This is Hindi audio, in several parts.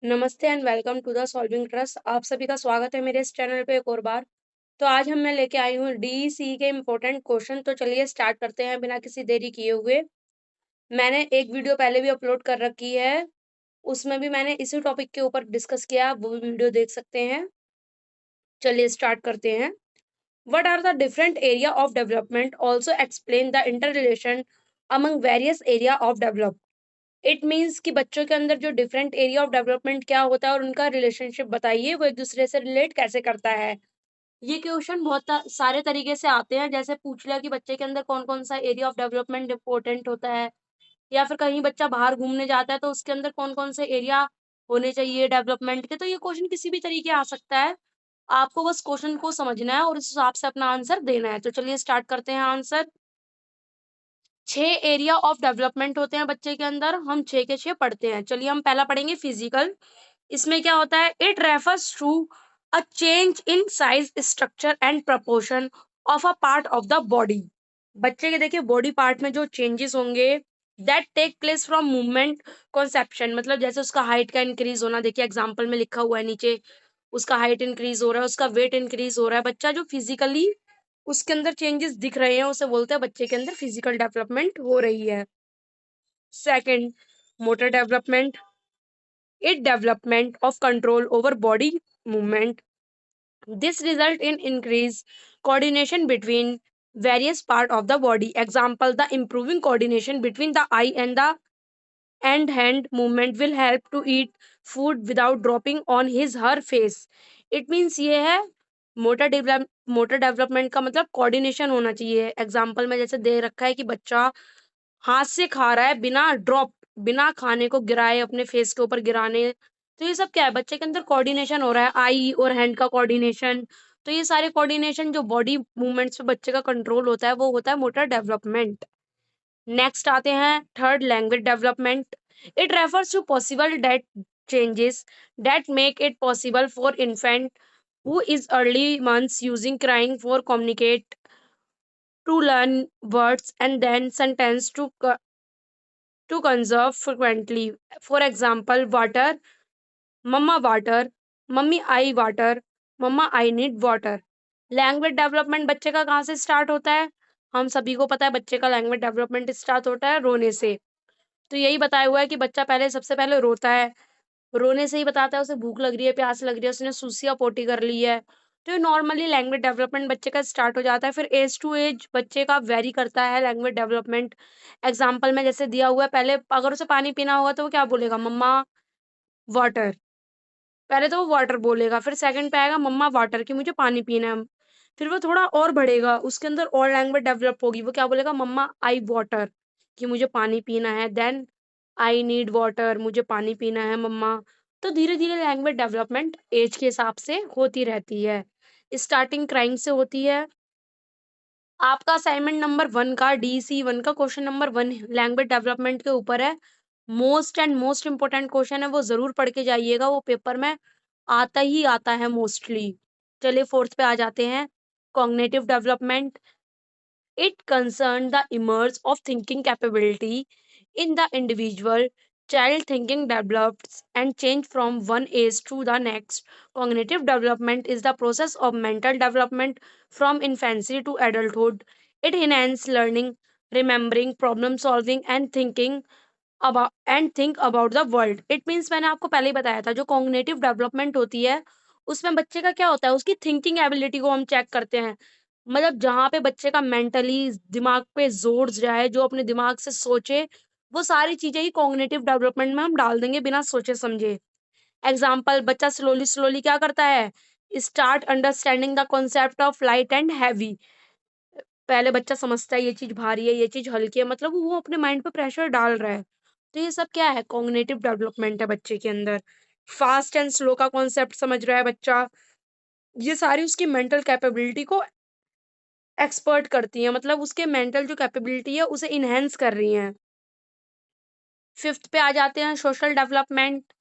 नमस्ते and welcome to the solving trust. आप सभी का स्वागत है मेरे इस चैनल पे एक और बार। तो आज मैं लेके आई हूँ डीईसी के इम्पोर्टेंट क्वेश्चन। तो चलिए स्टार्ट करते हैं बिना किसी देरी किए हुए। मैंने एक वीडियो पहले भी अपलोड कर रखी है, उसमें भी मैंने इसी टॉपिक के ऊपर डिस्कस किया, आप वो भी वीडियो देख सकते हैं। चलिए स्टार्ट करते हैं। What are the different area of development? Also explain the inter relation among various area of develop. It means कि बच्चों के अंदर जो डिफरेंट एरिया ऑफ डेवलपमेंट क्या होता है और उनका रिलेशनशिप बताइए, वो एक दूसरे से रिलेट कैसे करता है। ये क्वेश्चन बहुत सारे तरीके से आते हैं, जैसे पूछ लिया कि बच्चे के अंदर कौन कौन सा एरिया ऑफ डेवलपमेंट इंपॉर्टेंट होता है, या फिर कहीं बच्चा बाहर घूमने जाता है तो उसके अंदर कौन कौन से एरिया होने चाहिए डेवलपमेंट के। तो ये क्वेश्चन किसी भी तरीके आ सकता है, आपको बस क्वेश्चन को समझना है और उस हिसाब से अपना आंसर देना है। तो चलिए स्टार्ट करते हैं आंसर। 6 एरिया ऑफ डेवलपमेंट होते हैं बच्चे के अंदर, हम 6 के 6 पढ़ते हैं। चलिए हम पहला पढ़ेंगे फिजिकल। इसमें क्या होता है? It refers to a change in size, structure and proportion of a part of the body. बच्चे के देखिए बॉडी पार्ट में जो चेंजेस होंगे, that take place from movement conception, मतलब जैसे उसका हाइट का इंक्रीज होना। देखिए एग्जाम्पल में लिखा हुआ है नीचे, उसका हाइट इंक्रीज हो रहा है, उसका वेट इंक्रीज हो रहा है। बच्चा जो फिजिकली उसके अंदर चेंजेस दिख रहे हैं, उसे बोलते हैं बच्चे के अंदर फिजिकल डेवलपमेंट हो रही है। Second, motor development. It development of control over body movement. This result in increased coordination between various part of the body. Example, the improving coordination between the eye and the and hand movement will help to eat food without dropping on his her face. It means ये है मोटर डेवलपमेंट का मतलब कोऑर्डिनेशन होना चाहिए। एग्जाम्पल में जैसे दे रखा है कि बच्चा हाथ से खा रहा है बिना खाने को गिराए अपने फेस के ऊपर गिराने। तो ये सब क्या है? बच्चे के अंदर कोऑर्डिनेशन हो रहा है, आई और हैंड का कोऑर्डिनेशन। तो ये सारे कोऑर्डिनेशन जो बॉडी मूवमेंट्स पे बच्चे का कंट्रोल होता है, वो होता है मोटर डेवलपमेंट। नेक्स्ट आते हैं third, language development. It refers to possible that changes that make it possible for infant who is early months using crying for communicate, to learn words and then sentence to conserve frequently. For example, water, mama water, mummy I water, mama I need water. Language development बच्चे का कहाँ से स्टार्ट होता है? हम सभी को पता है बच्चे का लैंग्वेज डेवलपमेंट स्टार्ट होता है रोने से। तो यही बताया हुआ है कि बच्चा पहले सबसे पहले रोता है, रोने से ही बताता है उसे भूख लग रही है, प्यास लग रही है, उसने सुसिया पोटी कर ली है। तो ये नॉर्मली लैंग्वेज डेवलपमेंट बच्चे का स्टार्ट हो जाता है। फिर एज टू एज बच्चे का वेरी करता है लैंग्वेज डेवलपमेंट। एग्जाम्पल में जैसे दिया हुआ है, पहले अगर उसे पानी पीना होगा तो वो क्या बोलेगा? मम्मा वाटर। पहले तो वो वाटर बोलेगा, फिर सेकंड पे आएगा मम्मा वाटर कि मुझे पानी पीना है। फिर वो थोड़ा और बढ़ेगा, उसके अंदर और लैंग्वेज डेवलप होगी, वो क्या बोलेगा? मम्मा आई वाटर कि मुझे पानी पीना है। देन आई नीड वाटर, मुझे पानी पीना है मम्मा। तो धीरे धीरे लैंग्वेज डेवलपमेंट एज के हिसाब से होती रहती है। स्टार्टिंग क्राइंग से होती है। आपका असाइनमेंट नंबर 1 का DC 1 का क्वेश्चन नंबर 1 लैंग्वेज डेवलपमेंट के ऊपर है। मोस्ट इम्पोर्टेंट क्वेश्चन है, वो जरूर पढ़ के जाइएगा, वो पेपर में आता ही आता है मोस्टली। चलिए फोर्थ पे आ जाते हैं, cognitive development. It concerns the emerge of thinking capability in the individual. Child thinking develops and change from one age to the next. Cognitive development is the process of mental development from infancy to adulthood. It enhances learning, remembering, problem solving and thinking about the world. It means मैंने आपको पहले ही बताया था, जो कॉग्निटिव डेवलपमेंट होती है उसमें बच्चे का क्या होता है, उसकी थिंकिंग एबिलिटी को हम चेक करते हैं। मतलब जहाँ पे बच्चे का मेंटली दिमाग पे जोर जाए, जो अपने दिमाग से सोचे, वो सारी चीजें ही कॉग्निटिव डेवलपमेंट में हम डाल देंगे बिना सोचे समझे। एग्जाम्पल, बच्चा स्लोली स्लोली क्या करता है? Start understanding the concept of light and heavy. पहले बच्चा समझता है ये चीज भारी है, ये चीज हल्की है, मतलब वो अपने माइंड पे प्रेशर डाल रहा है। तो ये सब क्या है? कॉग्निटिव डेवलपमेंट है बच्चे के अंदर। फास्ट एंड स्लो का कॉन्सेप्ट समझ रहा है बच्चा, ये सारी उसकी मेंटल कैपेबिलिटी को एक्सपर्ट करती हैं, मतलब उसके मेंटल जो कैपेबिलिटी है उसे इनहेंस कर रही हैं। फिफ्थ पे आ जाते हैं, social development.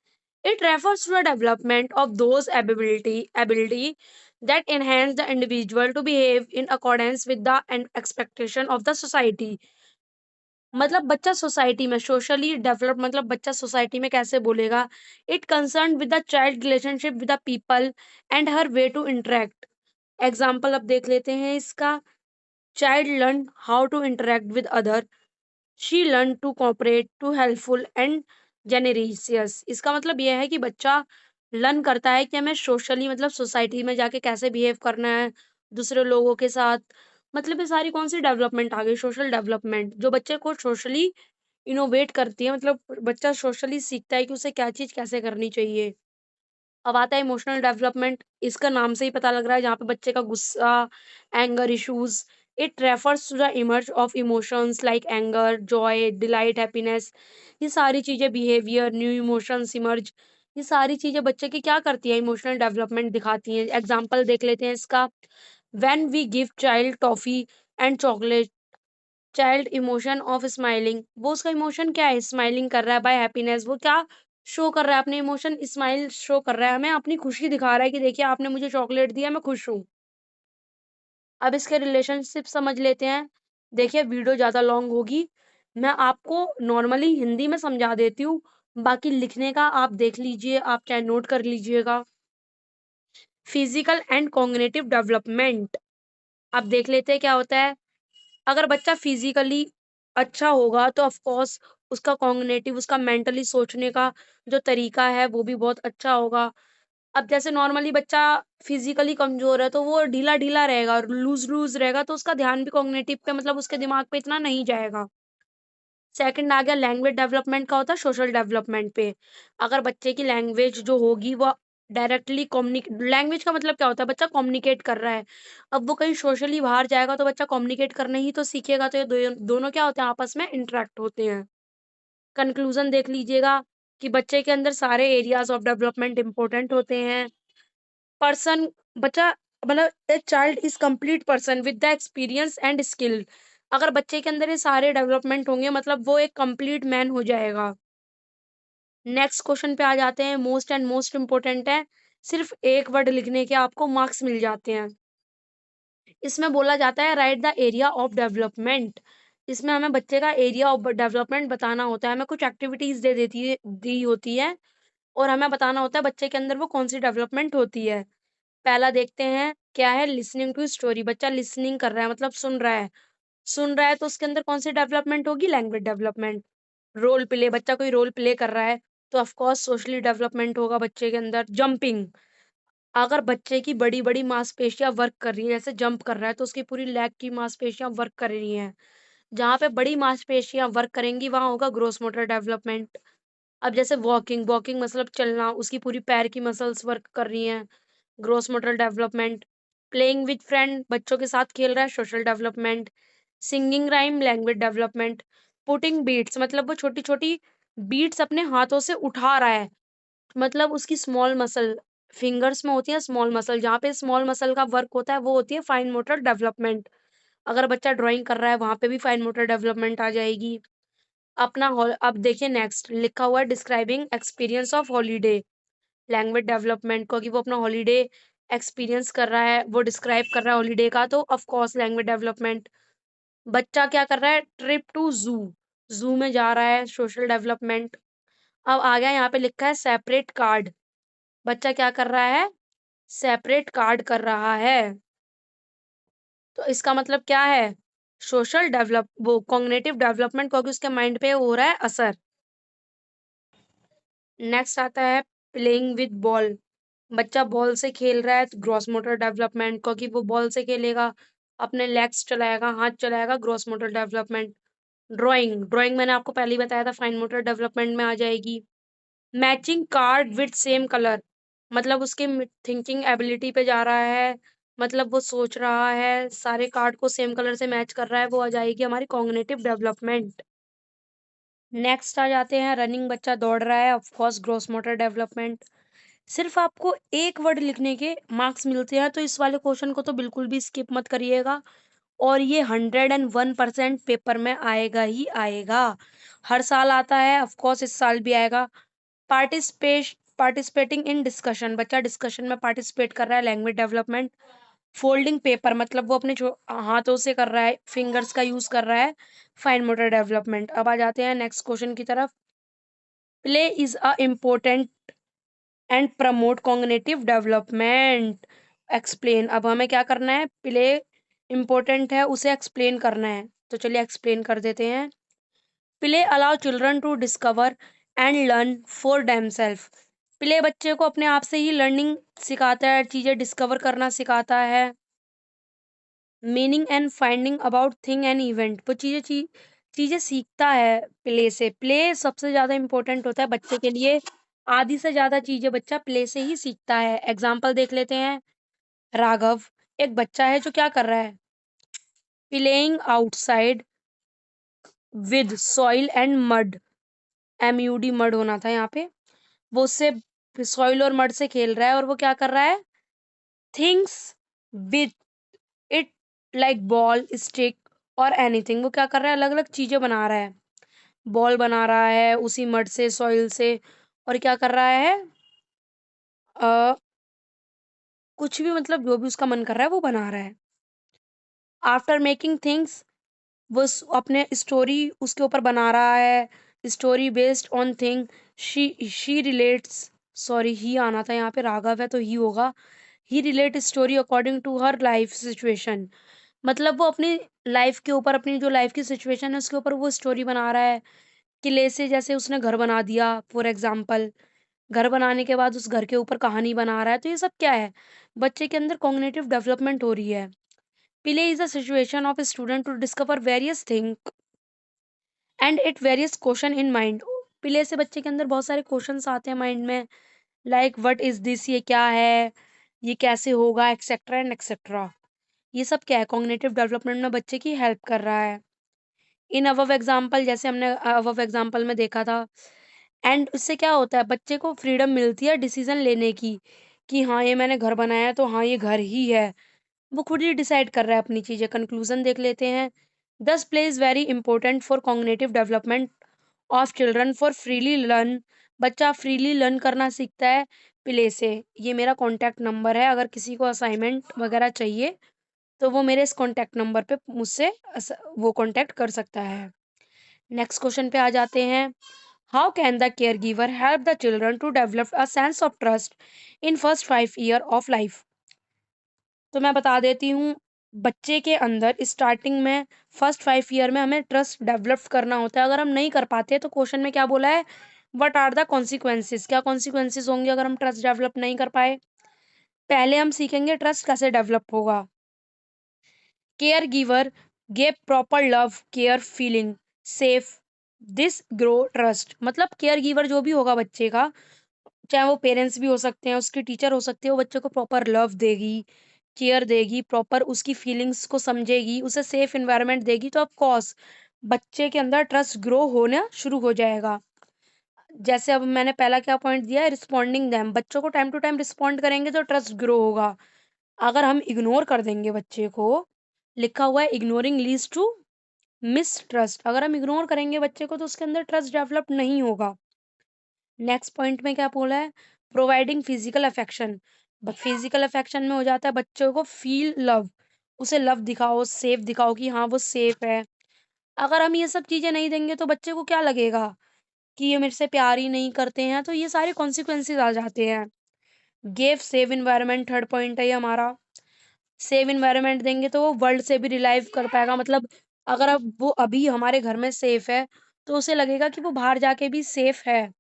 It refers to the development of those ability that enhance the individual to behave in accordance with the and expectation of the society. मतलब बच्चा सोसाइटी में सोशली डेवलप, मतलब बच्चा सोसाइटी में कैसे बोलेगा। It concern with the child relationship with the people and her way to interact. Example अब देख लेते हैं इसका। Child learn how to interact with other, she learn to cooperate to helpful and generous. इसका मतलब यह है कि बच्चा लर्न करता है कि हमें सोशली, मतलब सोसाइटी में जाके कैसे बिहेव करना है दूसरे लोगों के साथ। मतलब ये सारी कौन सी डेवलपमेंट आ गई, सोशल डेवलपमेंट, जो बच्चे को सोशली इनोवेट करती है। मतलब बच्चा सोशली सीखता है कि उसे क्या चीज कैसे करनी चाहिए। अब आता है इमोशनल डेवलपमेंट। इसका नाम से ही पता लग रहा है, जहाँ पे बच्चे का गुस्सा, anger issues. It refers to the emerge of emotions like anger, joy, delight, happiness. ये सारी चीजें, बिहेवियर, न्यू इमोशंस इमर्ज, ये सारी चीजें बच्चे की क्या करती है, इमोशनल डेवलपमेंट दिखाती हैं। एग्जाम्पल देख लेते हैं इसका। When we give child toffee and chocolate, child emotion of smiling, वो उसका इमोशन क्या है, स्माइलिंग कर रहा है बाय हैप्पीनेस। वो क्या शो कर रहा है, अपने इमोशन स्माइल शो कर रहा है, हमें अपनी खुशी दिखा रहा है कि देखिए आपने मुझे चॉकलेट दिया, मैं खुश हूँ। अब इसके रिलेशनशिप समझ लेते हैं। देखिए वीडियो ज्यादा लॉन्ग होगी, मैं आपको नॉर्मली हिंदी में समझा देती हूँ, बाकी लिखने का आप देख लीजिए, आप चाहे नोट कर लीजिएगा। फिजिकल एंड कॉग्निटिव डेवलपमेंट, अब देख लेते हैं क्या होता है। अगर बच्चा फिजिकली अच्छा होगा तो ऑफ कोर्स उसका कॉग्निटिव, उसका मेंटली सोचने का जो तरीका है वो भी बहुत अच्छा होगा। अब जैसे नॉर्मली बच्चा फिजिकली कमजोर है तो वो ढीला ढीला रहेगा और लूज लूज रहेगा, तो उसका ध्यान भी कॉग्निटिव पे, मतलब उसके दिमाग पे इतना नहीं जाएगा। सेकंड आ गया लैंग्वेज डेवलपमेंट का, होता है सोशल डेवलपमेंट पे। अगर बच्चे की लैंग्वेज जो होगी वो डायरेक्टली कम्युनिक, लैंग्वेज का मतलब क्या होता है, बच्चा कम्युनिकेट कर रहा है। अब वो कहीं सोशली बाहर जाएगा तो बच्चा कम्युनिकेट करना ही तो सीखेगा, तो ये दोनों क्या होते हैं, आपस में इंटरेक्ट होते हैं। कंक्लूजन देख लीजिएगा कि बच्चे के अंदर सारे एरियाज ऑफ डेवलपमेंट इंपॉर्टेंट होते हैं। पर्सन, बच्चा, मतलब a child is complete person with the experience and skill. अगर बच्चे के अंदर ये सारे डेवलपमेंट होंगे मतलब वो एक कंप्लीट मैन हो जाएगा। नेक्स्ट क्वेश्चन पे आ जाते हैं, मोस्ट एंड मोस्ट इंपॉर्टेंट है। सिर्फ एक वर्ड लिखने के आपको मार्क्स मिल जाते हैं। इसमें बोला जाता है right the area of development. इसमें हमें बच्चे का एरिया ऑफ डेवलपमेंट बताना होता है, हमें कुछ एक्टिविटीज दे देती है, दी होती है, और हमें बताना होता है बच्चे के अंदर वो कौन सी डेवलपमेंट होती है। पहला देखते हैं क्या है, लिसनिंग टू स्टोरी। बच्चा लिसनिंग कर रहा है, मतलब सुन रहा है। सुन रहा है तो उसके अंदर कौन सी डेवलपमेंट होगी, लैंग्वेज डेवलपमेंट। रोल प्ले, बच्चा कोई रोल प्ले कर रहा है तो ऑफ कोर्स सोशली डेवलपमेंट होगा बच्चे के अंदर। जंपिंग, अगर बच्चे की बड़ी बड़ी मांसपेशियां वर्क कर रही है, जैसे जंप कर रहा है तो उसकी पूरी लेग की मांसपेशियां वर्क कर रही हैं। जहां पे बड़ी मांसपेशियां वर्क करेंगी वहां होगा ग्रोस मोटर डेवलपमेंट। अब जैसे वॉकिंग, वॉकिंग मतलब चलना, उसकी पूरी पैर की मसल्स वर्क कर रही हैं, gross motor development. Playing with friend, बच्चों के साथ खेल रहा है, social development. Singing rhyme, language development. Putting beats, मतलब वो छोटी छोटी बीट्स अपने हाथों से उठा रहा है, मतलब उसकी स्मॉल मसल, फिंगर्स में होती है स्मॉल मसल, जहाँ पे स्मॉल मसल का वर्क होता है वो होती है फाइन मोटर डेवलपमेंट। अगर बच्चा ड्राइंग कर रहा है वहां पे भी फाइन मोटर डेवलपमेंट आ जाएगी। अब देखिए नेक्स्ट लिखा हुआ है describing experience of holiday. Language development को, कि वो अपना हॉलीडे एक्सपीरियंस कर रहा है, वो डिस्क्राइब कर रहा है हॉलीडे का, तो ऑफ कोर्स लैंग्वेज डेवलपमेंट। बच्चा क्या कर रहा है, ट्रिप टू जू, जू में जा रहा है, सोशल डेवलपमेंट। अब आ गया यहाँ पे लिखा है सेपरेट कार्ड। बच्चा क्या कर रहा है, सेपरेट कार्ड कर रहा है, तो इसका मतलब क्या है, सोशल डेवलप, वो कॉग्निटिव डेवलपमेंट, क्योंकि उसके माइंड पे हो रहा है असर। नेक्स्ट आता है प्लेइंग विद बॉल। बच्चा बॉल से खेल रहा है, ग्रॉस मोटर डेवलपमेंट, क्योंकि वो बॉल से खेलेगा, अपने लेग्स चलाएगा, हाथ चलाएगा, gross motor development. Drawing, drawing मैंने आपको पहले ही बताया था, फाइन मोटर डेवलपमेंट में आ जाएगी। Matching card with same colour, मतलब उसके थिंकिंग एबिलिटी पे जा रहा है, मतलब वो सोच रहा है, सारे कार्ड को सेम कलर से मैच कर रहा है, वो आ जाएगी हमारी कॉग्निटिव डेवलपमेंट। नेक्स्ट आ जाते हैं रनिंग, बच्चा दौड़ रहा है, of course gross motor development. सिर्फ आपको एक वर्ड लिखने के मार्क्स मिलते हैं, तो इस वाले क्वेश्चन को तो बिल्कुल भी स्किप मत करिएगा, और ये 101% पेपर में आएगा ही आएगा। हर साल आता है, ऑफ कोर्स इस साल भी आएगा। पार्टिसिपेटिंग इन डिस्कशन, बच्चा डिस्कशन में पार्टिसिपेट कर रहा है, लैंग्वेज डेवलपमेंट। फोल्डिंग पेपर मतलब वो अपने हाथों से कर रहा है, फिंगर्स का यूज कर रहा है। Fine motor development. अब आ जाते हैं नेक्स्ट क्वेश्चन की तरफ। Play is a important and promote cognitive development. Explain. अब हमें क्या करना है, प्ले इम्पोर्टेंट है, उसे एक्सप्लेन करना है। तो चलिए एक्सप्लेन कर देते हैं। Play allow children to discover and learn for themself. Play बच्चे को अपने आप से ही लर्निंग सिखाता है, चीजें डिस्कवर करना सिखाता है। Meaning and finding about thing and event. वो चीजें सीखता है प्ले से। प्ले सबसे ज्यादा इंपॉर्टेंट होता है बच्चे के लिए। आधी से ज्यादा चीजें बच्चा प्ले से ही सीखता है। एग्जाम्पल देख लेते हैं। राघव एक बच्चा है जो क्या कर रहा है, playing outside with soil and mud. MUD mud होना था यहाँ पे। वो उससे सॉइल और मड से खेल रहा है, और वो क्या कर रहा है, things with it like ball stick और एनीथिंग। वो क्या कर रहा है, अलग अलग चीजें बना रहा है। बॉल बना रहा है उसी मड से, सॉइल से। और क्या कर रहा है, अ, कुछ भी, मतलब जो भी उसका मन कर रहा है वो बना रहा है। आफ्टर मेकिंग थिंग्स, वो अपने स्टोरी उसके ऊपर बना रहा है। Story based on thing she relates. Sorry, he आना था यहाँ पे, राघव है तो ही होगा। He relate story according to her life situation. मतलब वो अपनी लाइफ के ऊपर, अपनी जो लाइफ की सिचुएशन है उसके ऊपर वो स्टोरी बना रहा है। किले से जैसे उसने घर बना दिया फॉर एग्जाम्पल, घर बनाने के बाद उस घर के ऊपर कहानी बना रहा है। तो ये सब क्या है, बच्चे के अंदर कॉग्निटिव डेवलपमेंट हो रही है। Play is a situation of student to discover various thing and it various question in mind. Play से बच्चे के अंदर बहुत सारे क्वेश्चंस आते हैं माइंड में, लाइक व्हाट इज दिस, ये क्या है, ये कैसे होगा, एक्सेट्रा एंड एक्सेट्रा। ये सब क्या है, कॉग्निटिव डेवलपमेंट में बच्चे की हेल्प कर रहा है। इन अबव एग्जाम्पल, जैसे हमने अबव एग्जाम्पल में देखा था। एंड उससे क्या होता है, बच्चे को फ्रीडम मिलती है डिसीजन लेने की, कि हाँ ये मैंने घर बनाया है तो हाँ ये घर ही है। वो खुद ही डिसाइड कर रहा है अपनी चीजें। कंक्लूजन देख लेते हैं। दस play is very important for cognitive development of children for freely learn. बच्चा फ्रीली लर्न करना सीखता है प्ले से। ये मेरा कॉन्टैक्ट नंबर है, अगर किसी को असाइनमेंट वगैरह चाहिए तो वो मेरे इस कॉन्टैक्ट नंबर पे मुझसे वो कॉन्टैक्ट कर सकता है। नेक्स्ट क्वेश्चन पे आ जाते हैं। How can the care giver help the children to develop a sense of trust in first 5 year of life. तो मैं बता देती हूँ, बच्चे के अंदर स्टार्टिंग में फर्स्ट 5 ईयर में हमें ट्रस्ट डेवलप करना होता है। अगर हम नहीं कर पाते तो क्वेश्चन में क्या बोला है, व्हाट आर द कॉन्सिक्वेंसेस। क्या कॉन्सिक्वेंसेस होंगे अगर हम ट्रस्ट डेवलप नहीं कर पाए। पहले हम सीखेंगे ट्रस्ट कैसे डेवलप होगा। Care giver gave proper love care feeling safe this grow trust. मतलब केयर गिवर जो भी होगा बच्चे का, चाहे वो पेरेंट्स भी हो सकते हैं, उसके टीचर हो सकते हैं, वो बच्चे को प्रॉपर लव देगी, केयर देगी, प्रॉपर उसकी फीलिंग्स को समझेगी, उसे सेफ एनवायरनमेंट देगी, तो ऑफ कोर्स बच्चे के अंदर ट्रस्ट ग्रो होना शुरू हो जाएगा। जैसे अब मैंने पहला क्या पॉइंट दिया है, रिस्पॉन्डिंग देम। बच्चों को टाइम टू टाइम रिस्पॉन्ड करेंगे तो ट्रस्ट ग्रो होगा। अगर हम इग्नोर कर देंगे बच्चे को, लिखा हुआ है इग्नोरिंग लीड्स टू मिसट्रस्ट। अगर हम इग्नोर करेंगे बच्चे को तो उसके अंदर ट्रस्ट डेवलप नहीं होगा। नेक्स्ट पॉइंट में क्या बोला है, providing physical affection. Physical affection में हो जाता है बच्चों को फील लव, उसे लव दिखाओ, सेफ दिखाओ कि हाँ वो सेफ है। अगर हम ये सब चीजें नहीं देंगे तो बच्चे को क्या लगेगा कि ये मेरे से प्यार ही नहीं करते हैं, तो ये सारे कॉन्सिक्वेंसेज आ जाते हैं। Gave save environment, third point है ये हमारा। सेव इन्वायरमेंट देंगे तो वो वर्ल्ड से भी रिलाइव कर पाएगा। मतलब अगर अब वो अभी हमारे घर में सेफ है तो उसे लगेगा कि वो बाहर जाके भी सेफ है।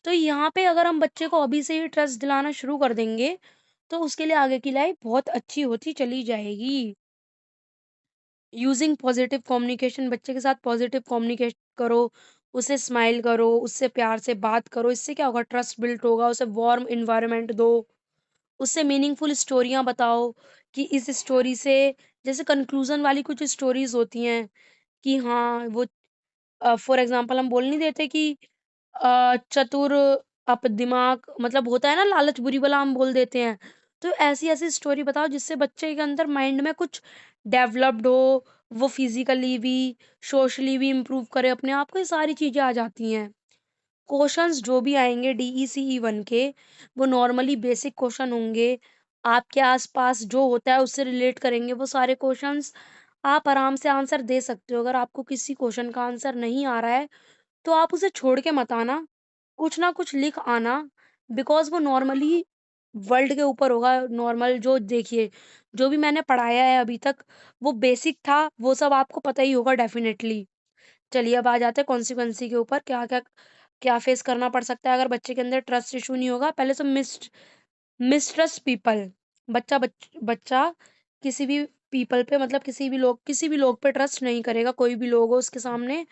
तो यहाँ पे अगर हम बच्चे को अभी से ही ट्रस्ट दिलाना शुरू कर देंगे तो उसके लिए आगे की लाइफ बहुत अच्छी होती चली जाएगी। यूजिंग पॉजिटिव कम्युनिकेशन, बच्चे के साथ पॉजिटिव कम्युनिकेट करो, उसे स्माइल करो, उससे प्यार से बात करो। इससे क्या होगा, ट्रस्ट बिल्ड होगा। उसे वार्म इन्वायरमेंट दो, उससे मीनिंगफुल स्टोरियां बताओ कि इस स्टोरी से, जैसे कंक्लूजन वाली कुछ स्टोरीज होती हैं कि हाँ वो, फॉर एग्जांपल हम बोल नहीं देते कि चतुर अप दिमाग, मतलब होता है ना लालच बुरी बला, हम बोल देते हैं। तो ऐसी ऐसी स्टोरी बताओ जिससे बच्चे के अंदर माइंड में कुछ डेवलप्ड हो, वो फिजिकली भी सोशली भी इम्प्रूव करे अपने आप को। ये सारी चीजें आ जाती हैं। क्वेश्चंस जो भी आएंगे DECE 1 के, वो नॉर्मली बेसिक क्वेश्चन होंगे। आपके आस-पास जो होता है उससे रिलेट करेंगे वो सारे क्वेश्चंस, आप आराम से आंसर दे सकते हो। अगर आपको किसी क्वेश्चन का आंसर नहीं आ रहा है, तो आप उसे छोड़ के मत आना, कुछ ना कुछ लिख आना, बिकॉज़ वो नॉर्मली वर्ल्ड के ऊपर होगा। नॉर्मल जो देखिए, जो भी मैंने पढ़ाया है अभी तक, वो बेसिक था, वो सब आपको पता ही होगा डेफ़िनेटली। चलिए अब आ जाते हैं कॉन्सिक्वेंसी के ऊपर, क्या-क्या क्या फेस करना पड़ सकता है अगर बच्चे के अंदर ट्रस्ट इश्यू नहीं होगा। पहले तो मिसट्रस्ट पीपल, बच्चा किसी भी पीपल पे, मतलब किसी भी लोग पे ट्रस्ट नहीं करेगा। कोई भी लोग हो उसके सामने,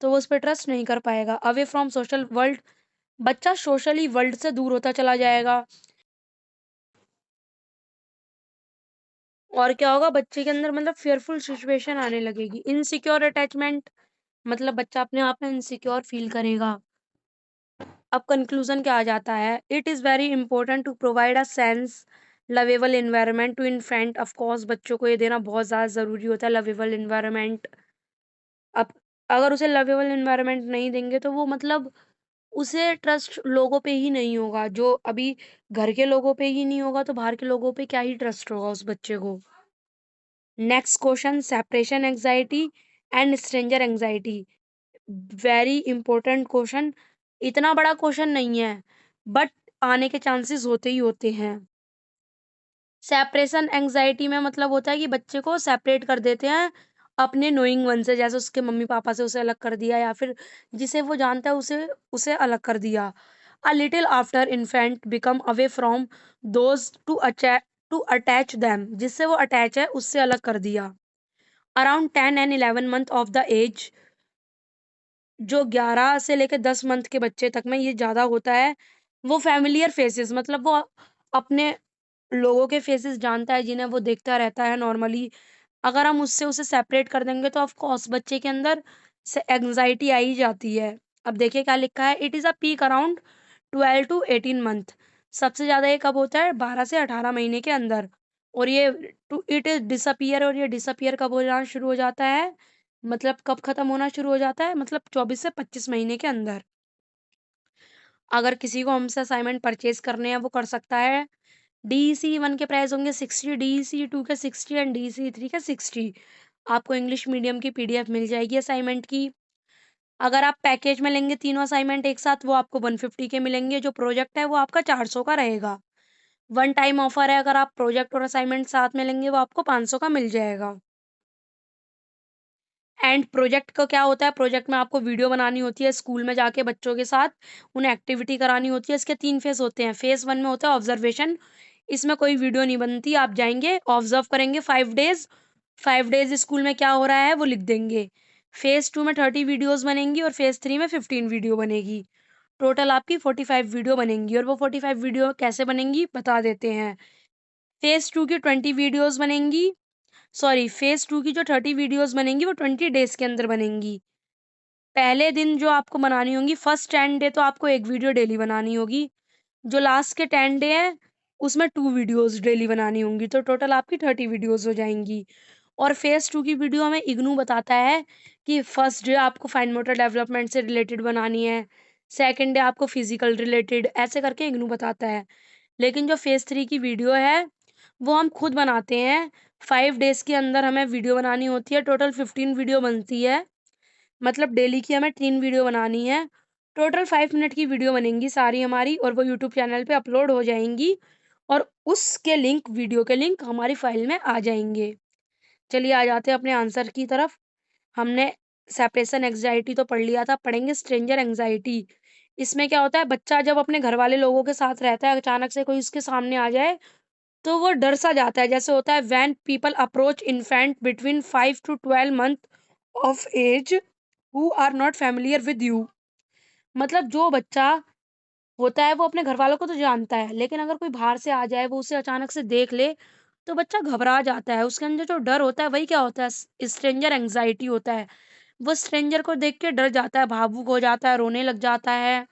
तो वो उस पे ट्रस्ट नहीं कर पाएगा। अवे फ्रॉम सोशल वर्ल्ड, बच्चा सोशली वर्ल्ड से दूर होता चला जाएगा। और क्या होगा, बच्चे के अंदर मतलब फ़ियरफुल सिचुएशन आने लगेगी। इनसिक्योर अटैचमेंट, मतलब बच्चा अपने आप में इनसिक्योर फ़ील करेगा। अब कंक्लूज़न क्या आ जाता है, it is very important to provide a sense lovable environment to infant. Of course बच्चों को ये देना बहुत ज़्यादा ज़रूरी होता है, लवेबल एनवायरनमेंट। अब अगर उसे लवेबल एनवायरनमेंट नहीं देंगे तो वो मतलब उसे ट्रस्ट लोगों पे ही नहीं होगा। जो अभी घर के लोगों पे ही नहीं होगा, तो बाहर के लोगों पे क्या ही ट्रस्ट होगा उस बच्चे को। Next question, separation anxiety and stranger anxiety. Very important question. इतना बड़ा क्वेश्चन नहीं है, बट आने के चांसेस होते ही होते हैं। सेपरेशन एंग्जायटी में मतलब होता है कि बच्चे को सेपरेट कर देते हैं अपने नोइंग वन से, जैसे उसके मम्मी-पापा से उसे अलग कर दिया, या फिर जिसे वो जानता है उसे उसे अलग कर दिया। A little after infant become away from those to attach them, जिससे वो अटैच है उससे अलग कर दिया। Around 10 and 11 month of the age, जो 11 से लेके 10 मंथ के बच्चे तक में ये ज़्यादा होता है। वो फ़ैमिलियर फेसेस, मतलब वो अपने लोगों के फेसेस जानता है जिन्हें वो देखता रहता है नॉर्मली। अगर हम उससे उसे सेपरेट कर देंगे तो ऑफ़ कोर्स बच्चे के अंदर से एंग्ज़ायटी आ ही जाती है। अब देखिए क्या लिखा है, it is a peak around 12 to 18 month. सबसे ज़्यादा ये कब होता है? 12 से 18 महीने के अंदर। और ये टू इट इज़ डिसअपीयर, और ये डिसअपीयर कब हो जाना शुरू हो जाता है? मतलब कब खत्म होना शुरू हो जाता है? मतलब 24 से 25 महीने के अंदर। अगर किसी को हमसे असाइनमेंट परचेज़ करने हैं वो कर सकता है। डीईसी 1 के प्राइस होंगे 60, डीईसी 2 के 60 एंड डीईसी 3 के 60। आपको इंग्लिश मीडियम की पीडीएफ मिल जाएगी असाइनमेंट की। अगर आप पैकेज में लेंगे तीनों असाइनमेंट एक साथ, वो आपको 150 के मिलेंगे। जो प्रोजेक्ट है वो आपका 400 का रहेगा। वन टाइम ऑफर है, अगर आप प्रोजेक्ट और असाइनमेंट साथ में लेंगे वो आपको 500 का मिल जाएगा। एंड प्रोजेक्ट का क्या होता है, प्रोजेक्ट में आपको वीडियो बनानी होती है स्कूल में जाके बच्चों के साथ, उन्हें एक्टिविटी करानी होती है। इसके 3 फेज़ होते हैं। फेज़ 1 में होता है ऑब्जर्वेशन, इसमें कोई वीडियो नहीं बनती, आप जाएँगे, ऑब्जर्व करेंगे 5 डेज़, 5 डेज़ स्कूल में क्या हो रहा है वो लिख देंगे। फेज़ 2 में 30 वीडियोज़ बनेंगी और फेज़ 3 में 15 वीडियो बनेगी। टोटल आपकी 45 वीडियो बनेंगी, और वो 45 वीडियो कैसे बनेंगी बता देते हैं। फेज़ 2 की 20 वीडियोज़ बनेंगी, सॉरी फेज़ 2 की जो 30 वीडियोज़ बनेंगी वो 20 डेज़ के अंदर बनेंगी। पहले दिन जो आपको बनानी होंगी, फर्स्ट 10 डे तो आपको 1 वीडियो डेली बनानी होगी। जो लास्ट के 10 डे हैं, उसमें 2 वीडियोज़ डेली बनानी होंगी, तो टोटल आपकी 30 वीडियोज़ हो जाएँगी। और फेज़ 2 की वीडियो हमें इग्नू बताता है कि फर्स्ट डे आपको फाइन मोटर डेवलपमेंट से रिलेटेड बनानी है, सेकंड डे आपको फिज़िकल रिलेटेड, ऐसे करके इग्नू बताता है। लेकिन जो फेज़ 3 की वीडियो है, वो हम खुद बनाते हैं। 5 डेज़ के अंदर हमें वीडियो बनानी होती है, टोटल 15 वीडियो बनती है। मतलब डेली की हमें 3 वीडियो बनानी है। टोटल 5 मिनट की वीडियो बनेंगी सारी हमारी, और वो यूट्यूब चैनल पे अपलोड हो जाएँगी, और उसके लिंक, वीडियो के लिंक हमारी फ़ाइल में आ जाएँगे। चलिए आ जाते हैं अपने आंसर की तरफ। हमने सेपरेशन एंग्ज़ायटी तो पढ़ लिया था, पढ़ेंगे स्ट्रेंजर एंग्ज़ायटी। इसमें क्या होता है, बच्चा जब अपने घरवाले लोगों के साथ रहता है, अचानक से कोई उसके सामने आ जाए, तो वो डर सा जाता है। जैसे होता है, when people approach infant between 5 to 12 month of age who are not familiar with you. मतलब जो बच्चा होता है वो अपने घरवालों को तो जानता है, लेकिन अगर कोई बाहर से आ जाए, वो उसे अचानक से देख ले, तो बच्चा घबरा जाता है। उसके अंदर जो डर होता है वही क्या होता है, स्ट्रेंजर एंग्ज़ायटी होता है। वो स्ट्रेंजर को देख के डर जाता है, भावुक हो जाता है, रोने लग जाता है।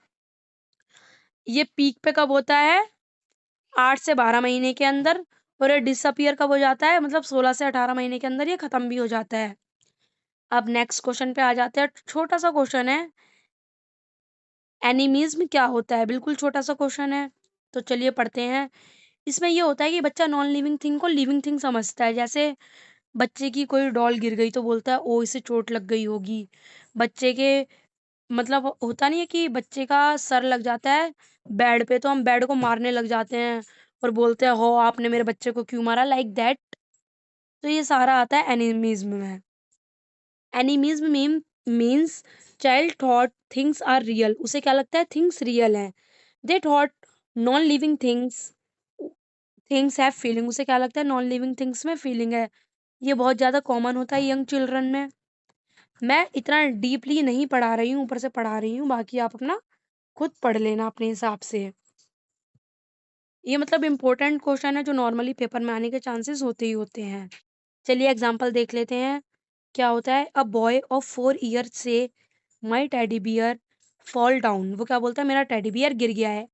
ये पीक पे कब होता है? 8 से 12 महीने के अंदर। और ये डिसअपीयर कब हो जाता है? मतलब 16 से 18 महीने के अंदर ये खत्म भी हो जाता है। अब नेक्स्ट क्वेश्चन पे आ जाते हैं। छोटा-सा क्वेश्चन है, एनीमिज़्म क्या होता है? बिल्कुल छोटा-सा क्वेश्चन है। तो चलिए पढ़ते हैं। इसमें ये होता है कि बच्चा नॉन लिविंग थिंग को लिविंग थिंग समझता है। जैसे बच्चे की कोई डॉल गिर गई तो बोलता है ओ इसे चोट लग गई होगी। बच्चे के मतलब होता नहीं है कि बच्चे का सर लग जाता है बेड पे तो हम बेड को मारने लग जाते हैं और बोलते हैं हो आपने मेरे बच्चे को क्यों मारा, लाइक दैट। तो ये सारा आता है एनिमिज्म में। Animism means child thought things are real. उसे क्या लगता है थिंग्स रियल हैं। They thought non living things have feeling. उसे क्या लगता है नॉन लिविंग थिंग्स में फीलिंग है। ये बहुत ज़्यादा कॉमन होता है यंग चिल्ड्रन में। मैं इतना डीपली नहीं पढ़ा रही हूँ, ऊपर से पढ़ा रही हूँ, बाकी आप अपना खुद पढ़ लेना अपने हिसाब से। ये मतलब इम्पोर्टेंट क्वेश्चन है जो नॉर्मली पेपर में आने के चांसेस होते ही होते हैं। चलिए एग्जांपल देख लेते हैं। क्या होता है, अ बॉय ऑफ 4 ईयर्स से माई टेडी बियर फॉल डाउन। वो क्या बोलता है मेरा टेडी बियर गिर गया है।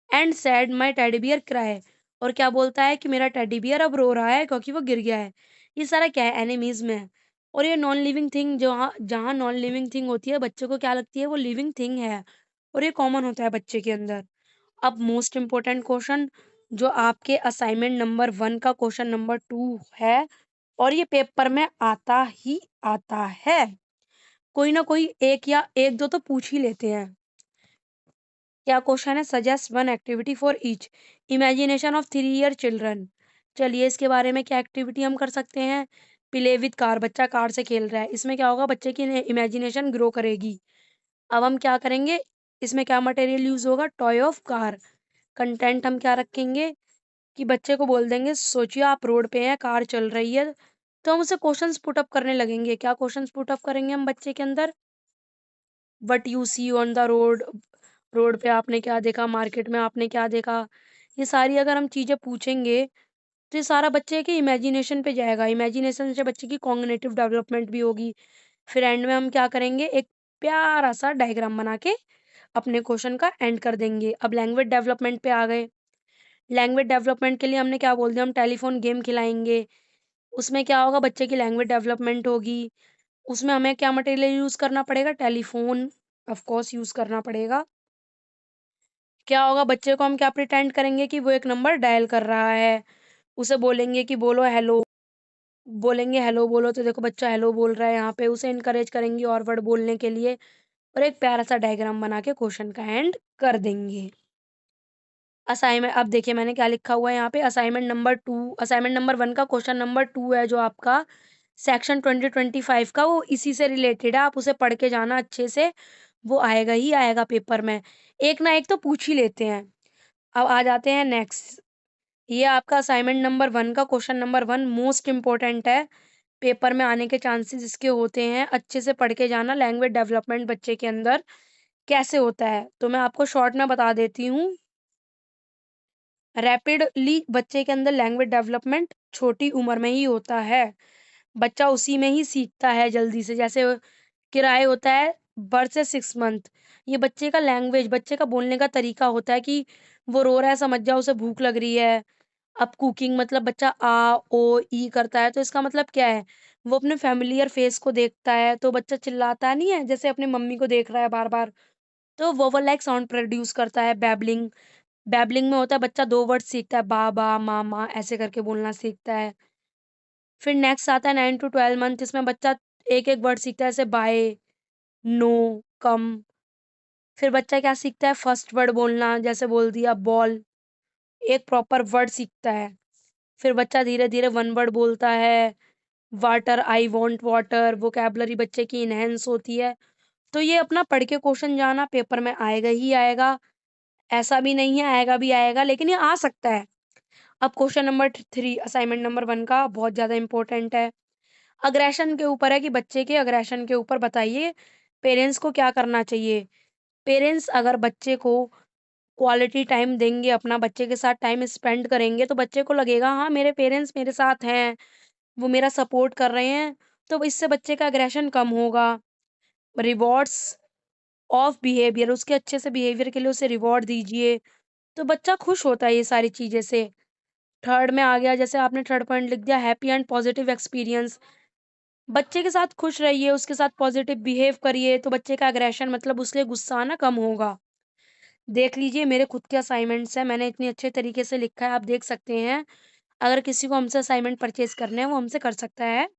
And sad my teddy bear cry. और क्या बोलता है कि मेरा टेडी बियर अब रो रहा है क्योंकि वो गिर गया है। ये सारा क्या है एनिमीज में है। और ये नॉन लिविंग थिंग जहाँ जहाँ नॉन लिविंग थिंग होती है बच्चे को क्या लगती है वो लिविंग थिंग है। और ये कॉमन होता है बच्चे के अंदर। अब मोस्ट इम्पोर्टेंट क्वेश्चन जो आपके असाइनमेंट नंबर 1 का क्वेश्चन नंबर 2 है और ये पेपर में आता ही आता है। कोई ना कोई एक या एक दो तो पूछ ही लेते हैं। क्या क्वेश्चन है, suggest one activity for each imagination of 3 year children. चलिए इसके बारे में क्या एक्टिविटी हम कर सकते हैं। प्ले विद कार, बच्चा कार से खेल रहा है, इसमें क्या होगा बच्चे की इमेजिनेशन ग्रो करेगी। अब हम क्या करेंगे, इसमें क्या मटेरियल यूज होगा, टॉय ऑफ कार। कंटेंट हम क्या रखेंगे कि बच्चे को बोल देंगे सोचिए आप रोड पे हैं कार चल रही है। तो हम उसे क्वेश्चंस पुट अप करने लगेंगे। क्या क्वेश्चंस पुट अप करेंगे हम बच्चे के अंदर, what you see on the road, road पे आपने क्या देखा, मार्केट में आपने क्या देखा। ये सारी अगर हम चीज़ें पूछेंगे तो ये सारा बच्चे के इमेजिनेशन पे जाएगा। इमेजिनेशन से बच्चे की कॉग्निटिव डेवलपमेंट भी होगी। फिर एंड में हम क्या करेंगे, एक प्यारा सा डायग्राम बना के अपने क्वेश्चन का एंड कर देंगे। अब लैंग्वेज डेवलपमेंट पे आ गए। लैंग्वेज डेवलपमेंट के लिए हमने क्या बोल दिया, हम टेलीफोन गेम खिलाएंगे। उसमें क्या होगा बच्चे की लैंग्वेज डेवलपमेंट होगी। उसमें हमें क्या मटेरियल यूज़ करना पड़ेगा, टेलीफोन ऑफ कोर्स यूज़ करना पड़ेगा। क्या होगा बच्चे को हम क्या प्रिटेंड करेंगे कि वो एक नंबर डायल कर रहा है। उसे बोलेंगे कि बोलो हेलो, बोलेंगे हेलो बोलो तो देखो बच्चा हेलो बोल रहा है यहाँ पे। उसे इनकरेज करेंगे और वर्ड बोलने के लिए और एक प्यारा सा डायग्राम बना के क्वेश्चन का एंड कर देंगे। असाइनमेंट अब देखिए मैंने क्या लिखा हुआ है यहाँ पे, असाइनमेंट नंबर 2, असाइनमेंट नंबर 1 का क्वेश्चन नंबर 2 है जो आपका सेक्शन 2025 का, वो इसी से रिलेटेड है। आप उसे पढ़ के जाना अच्छे से, वो आएगा ही आएगा पेपर में। एक ना एक तो पूछ ही लेते हैं। अब आ जाते हैं नेक्स्ट। ये आपका असाइनमेंट नंबर 1 का क्वेश्चन नंबर 1 मोस्ट इम्पोर्टेंट है। पेपर में आने के चांसेस इसके होते हैं। अच्छे से पढ़ के जाना लैंग्वेज डेवलपमेंट बच्चे के अंदर कैसे होता है। तो मैं आपको शॉर्ट में बता देती हूँ। रैपिडली बच्चे के अंदर लैंग्वेज डेवलपमेंट छोटी उम्र में ही होता है। बच्चा उसी में ही सीखता है जल्दी से। जैसे किराए होता है बर्थ से 6 मंथ, ये बच्चे का लैंग्वेज, बच्चे का बोलने का तरीका होता है कि वो रो रहा है समझ जाओ उसे भूख लग रही है। अब कुकिंग मतलब बच्चा आ ओ ई करता है तो इसका मतलब क्या है, वो अपने फैमिलियर फेस को देखता है तो बच्चा चिल्लाता नहीं है जैसे अपनी मम्मी को देख रहा है बार बार। तो वोवल लाइक साउंड प्रोड्यूस करता है। बैबलिंग, बैबलिंग में होता है बच्चा 2 वर्ड सीखता है, बाबा मामा ऐसे करके बोलना सीखता है। फिर नेक्स्ट आता है 9 to 12 मंथ, इसमें बच्चा एक एक वर्ड सीखता है जैसे बाय, नो, कम। फिर बच्चा क्या सीखता है, फर्स्ट वर्ड बोलना जैसे बोल दिया बॉल, एक प्रॉपर वर्ड सीखता है। फिर बच्चा धीरे धीरे 1 वर्ड बोलता है, water, I want water. Vocabulary बच्चे की इनहेंस होती है। तो ये अपना पढ़ के क्वेश्चन जाना, पेपर में आएगा ही आएगा। ऐसा भी नहीं है आएगा भी आएगा, लेकिन ये आ सकता है। अब क्वेश्चन नंबर 3 असाइनमेंट नंबर 1 का बहुत ज़्यादा इंपॉर्टेंट है। अग्रेशन के ऊपर है कि बच्चे के अग्रेशन के ऊपर बताइए पेरेंट्स को क्या करना चाहिए। पेरेंट्स अगर बच्चे को क्वालिटी टाइम देंगे, अपना बच्चे के साथ टाइम स्पेंड करेंगे तो बच्चे को लगेगा हाँ मेरे पेरेंट्स मेरे साथ हैं, वो मेरा सपोर्ट कर रहे हैं। तो इससे बच्चे का अग्रेशन कम होगा। रिवॉर्ड्स ऑफ बिहेवियर, उसके अच्छे से बिहेवियर के लिए उसे रिवॉर्ड दीजिए तो बच्चा खुश होता है ये सारी चीज़ें से। थर्ड में आ गया, जैसे आपने थर्ड पॉइंट लिख दिया हैप्पी एंड पॉजिटिव एक्सपीरियंस। बच्चे के साथ खुश रहिए, उसके साथ पॉजिटिव बिहेव करिए तो बच्चे का एग्रेशन मतलब उसके गुस्सा आना कम होगा। देख लीजिए मेरे खुद के असाइनमेंट्स हैं, मैंने इतनी अच्छे तरीके से लिखा है, आप देख सकते हैं। अगर किसी को हमसे असाइनमेंट परचेज़ करने हैं, वो हमसे कर सकता है।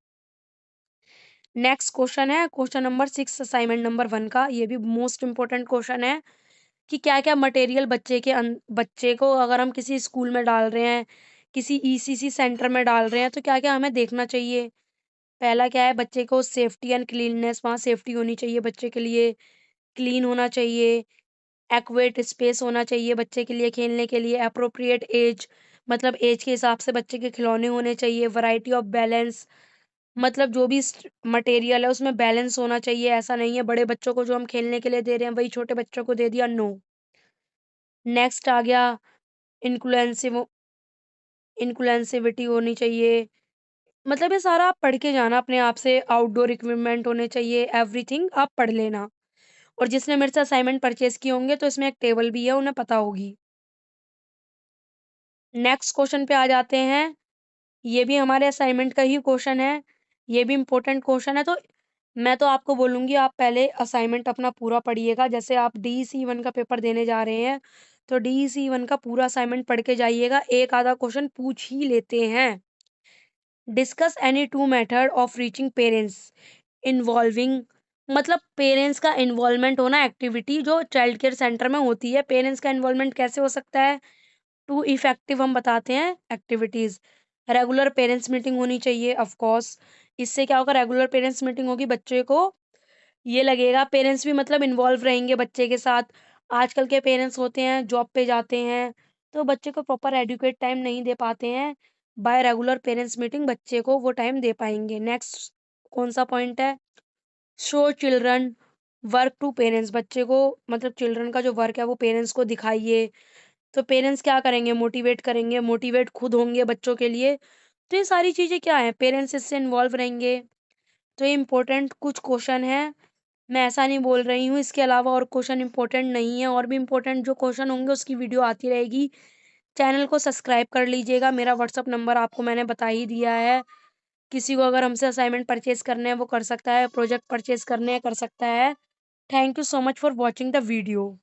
नेक्स्ट क्वेश्चन है क्वेश्चन नंबर 6 असाइनमेंट नंबर 1 का, ये भी मोस्ट इम्पोर्टेंट क्वेश्चन है कि क्या-क्या मटेरियल बच्चे को अगर हम किसी स्कूल में डाल रहे हैं, किसी ईसीसी सेंटर में डाल रहे हैं, तो क्या-क्या हमें देखना चाहिए? पहला क्या है, बच्चे को सेफ्टी एंड क्लीननेस, वहाँ सेफ्टी होनी चाहिए बच्चे के लिए, क्लीन होना चाहिए, एक्वेट स्पेस होना चाहिए बच्चे के लिए खेलने के लिए, एप्रोप्रिएट एज मतलब एज के हिसाब से बच्चे के खिलौने होने चाहिए, वैरायटी ऑफ बैलेंस मतलब जो भी मटेरियल है उसमें बैलेंस होना चाहिए, ऐसा नहीं है बड़े बच्चों को जो हम खेलने के लिए दे रहे हैं वही छोटे बच्चों को दे दिया, नो। नेक्स्ट आ गया इन्फ्लुएंसिव इन्फ्लुएंसिविटी होनी चाहिए, मतलब ये सारा आप पढ़ के जाना अपने आप से, आउटडोर इक्विपमेंट होने चाहिए, एवरीथिंग आप पढ़ लेना। और जिसने मेरे से असाइनमेंट परचेज़ किए होंगे तो इसमें एक टेबल भी है, उन्हें पता होगी। नेक्स्ट क्वेश्चन पे आ जाते हैं, ये भी हमारे असाइनमेंट का ही क्वेश्चन है, ये भी इम्पोर्टेंट क्वेश्चन है, तो मैं तो आपको बोलूँगी आप पहले असाइनमेंट अपना पूरा पढ़िएगा। जैसे आप डीईसी 1 का पेपर देने जा रहे हैं, तो डीईसी 1 का पूरा असाइनमेंट पढ़ के जाइएगा, एक आधा क्वेश्चन पूछ ही लेते हैं। Discuss any 2 method of reaching parents involving मतलब पेरेंट्स का इन्वॉल्वमेंट होना एक्टिविटी जो चाइल्ड केयर सेंटर में होती है, पेरेंट्स का इन्वॉल्वमेंट कैसे हो सकता है? टू इफेक्टिव हम बताते हैं एक्टिविटीज़। रेगुलर पेरेंट्स मीटिंग होनी चाहिए ऑफ कोर्स, इससे क्या होगा रेगुलर पेरेंट्स मीटिंग होगी बच्चे को ये लगेगा पेरेंट्स भी मतलब इन्वॉल्व रहेंगे बच्चे के साथ। आजकल के पेरेंट्स होते हैं जॉब पे जाते हैं, तो बच्चे को प्रॉपर एडुकेट टाइम नहीं दे पाते हैं। बाय रेगुलर पेरेंट्स मीटिंग बच्चे को वो टाइम दे पाएँगे। नेक्स्ट कौन-सा पॉइंट है? Show children work to parents बच्चे को मतलब चिल्ड्रन का जो वर्क है वो पेरेंट्स को दिखाइए। तो पेरेंट्स क्या करेंगे? मोटिवेट करेंगे, मोटिवेट खुद होंगे बच्चों के लिए। तो ये सारी चीज़ें क्या हैं? पेरेंट्स इससे इन्वॉल्व रहेंगे। तो ये इम्पोर्टेंट कुछ क्वेश्चन हैं। मैं ऐसा नहीं बोल रही हूँ, इसके अलावा और क्वेश्चन इम्पोर्टेंट नहीं है, और भी इम्पोर्टेंट जो क्वेश्चन होंगे उसकी वीडियो आती रहेगी। चैनल को सब्सक्राइब कर लीजिएगा, मेरा व्हाट्सएप नंबर आपको मैंने बता ही दिया है। किसी को अगर हमसे असाइनमेंट परचेज़ करने हैं वो कर सकता है, प्रोजेक्ट परचेज़ करने हैं कर सकता है। Thank you so much for watching the video.